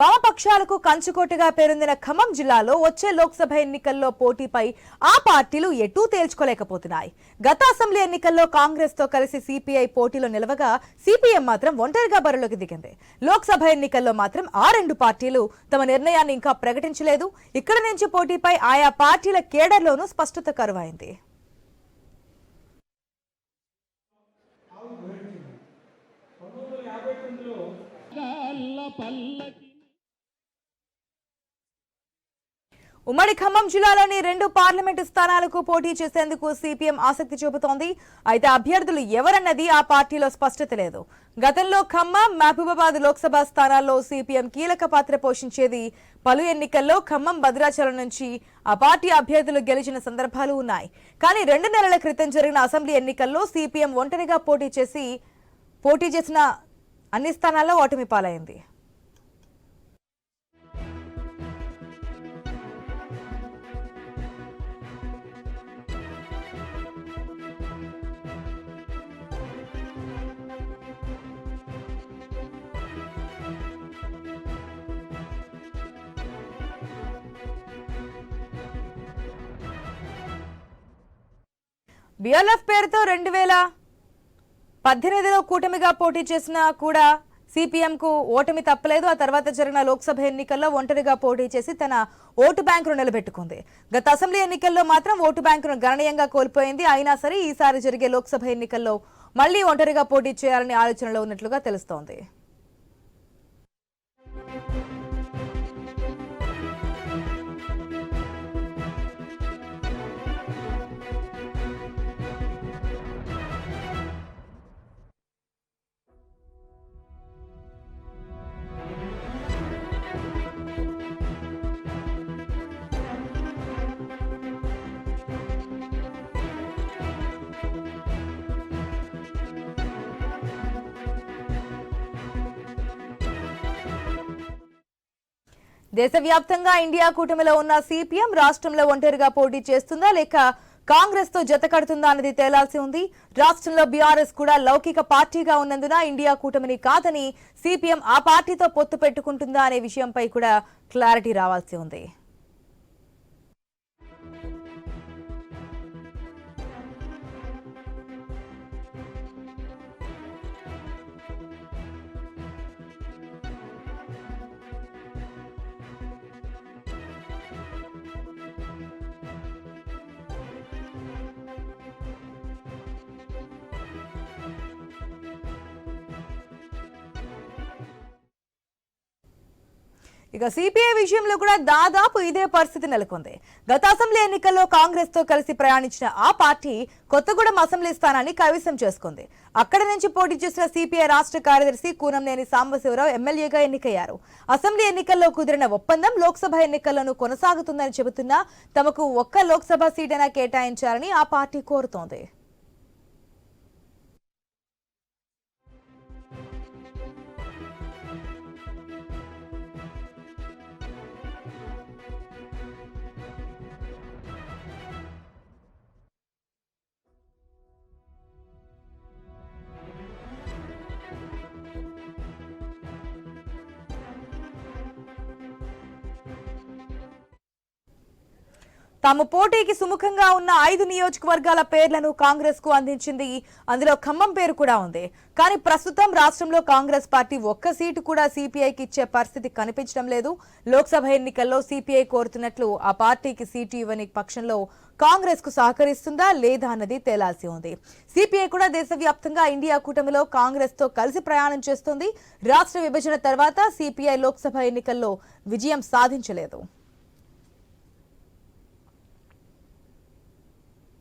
వామపక్షాలకు కంచుకోటగా పేరొందిన ఖమ్మం జిల్లాలో వచ్చే లోక్సభ ఎన్నికల్లో పోటీపై ఆ పార్టీలు ఎటూ తేల్చుకోలేకపోతున్నాయి. గత అసెంబ్లీ ఎన్నికల్లో కాంగ్రెస్ తో కలిసి సిపిఐ పోటీలో నిలవగా సిపిఎం మాత్రం ఒంటరిగా బరిలోకి దిగింది. లోక్సభ ఎన్నికల్లో మాత్రం ఆ రెండు పార్టీలు తమ నిర్ణయాన్ని ఇంకా ప్రకటించలేదు. ఇక్కడ నుంచి పోటీపై ఆయా పార్టీల కేడర్లోనూ స్పష్టత కరువైంది. ఉమ్మడి ఖమ్మం జిల్లాలోని 2 పార్లమెంటు స్థానాలకు పోటీ చేసేందుకు సిపిఎం ఆసక్తి చూపుతోంది. అయితే అభ్యర్థులు ఎవరన్నది ఆ పార్టీలో స్పష్టత లేదు. గతంలో ఖమ్మం, మహబూబాబాద్ లోక్సభ స్థానాల్లో సిపిఎం కీలక పాత్ర పోషించేది. పలు ఎన్నికల్లో ఖమ్మం, భద్రాచలం నుంచి ఆ పార్టీ అభ్యర్థులు గెలిచిన సందర్భాలు ఉన్నాయి. కానీ 2 నెలల క్రితం జరిగిన అసెంబ్లీ ఎన్నికల్లో సిపిఎం ఒంటరిగా పోటీ చేసిన అన్ని స్థానాల్లో ఓటమి పాలైంది. బిఎల్ఎఫ్ పేరుతో 2018లో కూటమిగా పోటీ చేసినా కూడా సిపిఎంకు ఓటమి తప్పలేదు. ఆ తర్వాత జరిగిన లోక్సభ ఎన్నికల్లో ఒంటరిగా పోటీ చేసి తన ఓటు బ్యాంకును నిలబెట్టుకుంది. గత అసెంబ్లీ ఎన్నికల్లో మాత్రం ఓటు బ్యాంకును గణనీయంగా కోల్పోయింది. అయినా సరే ఈసారి జరిగే లోక్సభ ఎన్నికల్లో మళ్లీ ఒంటరిగా పోటీ చేయాలనే ఆలోచనలో ఉన్నట్లుగా తెలుస్తోంది. దేశవ్యాప్తంగా ఇండియా కూటమిలో ఉన్న సిపిఎం రాష్ట్రంలో ఒంటరిగా పోటీ చేస్తుందా లేక కాంగ్రెస్ తో జత కడుతుందా అన్నది తేలాల్సి ఉంది. రాష్ట్రంలో బీఆర్ఎస్ కూడా లౌకిక పార్టీగా ఉన్నందున ఇండియా కూటమిని కాదని సిపిఎం ఆ పార్టీతో పొత్తు పెట్టుకుంటుందా అనే విషయంపై కూడా క్లారిటీ రావాల్సి ఉంది. ఇక సిపిఐ విషయంలో కూడా దాదాపు ఇదే పరిస్థితి నెలకొంది. గత అసెంబ్లీ ఎన్నికల్లో కాంగ్రెస్ తో కలిసి ప్రయాణించిన ఆ పార్టీ కొత్తగూడెం అసెంబ్లీ స్థానాన్ని కైవసం చేసుకుంది. అక్కడి నుంచి పోటీ చేసిన సిపిఐ రాష్ట్ర కార్యదర్శి కూనంనేని సాంబశివరావు ఎమ్మెల్యేగా ఎన్నికయ్యారు. అసెంబ్లీ ఎన్నికల్లో కుదిరిన ఒప్పందం లోక్సభ ఎన్నికల్లోనూ కొనసాగుతుందని చెబుతున్నా తమకు ఒక్క లోక్సభ సీటైనా కేటాయించాలని ఆ పార్టీ కోరుతోంది. తాము పోటీకి సుముఖంగా ఉన్న 5 నియోజకవర్గాల పేర్లను కాంగ్రెస్ కు అందించింది. అందులో ఖమ్మం పేరు కూడా ఉంది. కానీ ప్రస్తుతం రాష్ట్రంలో కాంగ్రెస్ పార్టీ ఒక్క సీటు కూడా సిపిఐకి ఇచ్చే పరిస్థితి కనిపించడం లేదు. లోక్సభ ఎన్నికల్లో సిపిఐ కోరుతున్నట్లు ఆ పార్టీకి సీటు ఇవ్వని పక్షంలో కాంగ్రెస్ కు సహకరిస్తుందా లేదా అన్నది తేలాల్సి ఉంది. సిపిఐ కూడా దేశవ్యాప్తంగా ఇండియా కూటమిలో కాంగ్రెస్ తో కలిసి ప్రయాణం చేస్తోంది. రాష్ట్ర విభజన తర్వాత సిపిఐ లోక్సభ ఎన్నికల్లో విజయం సాధించలేదు.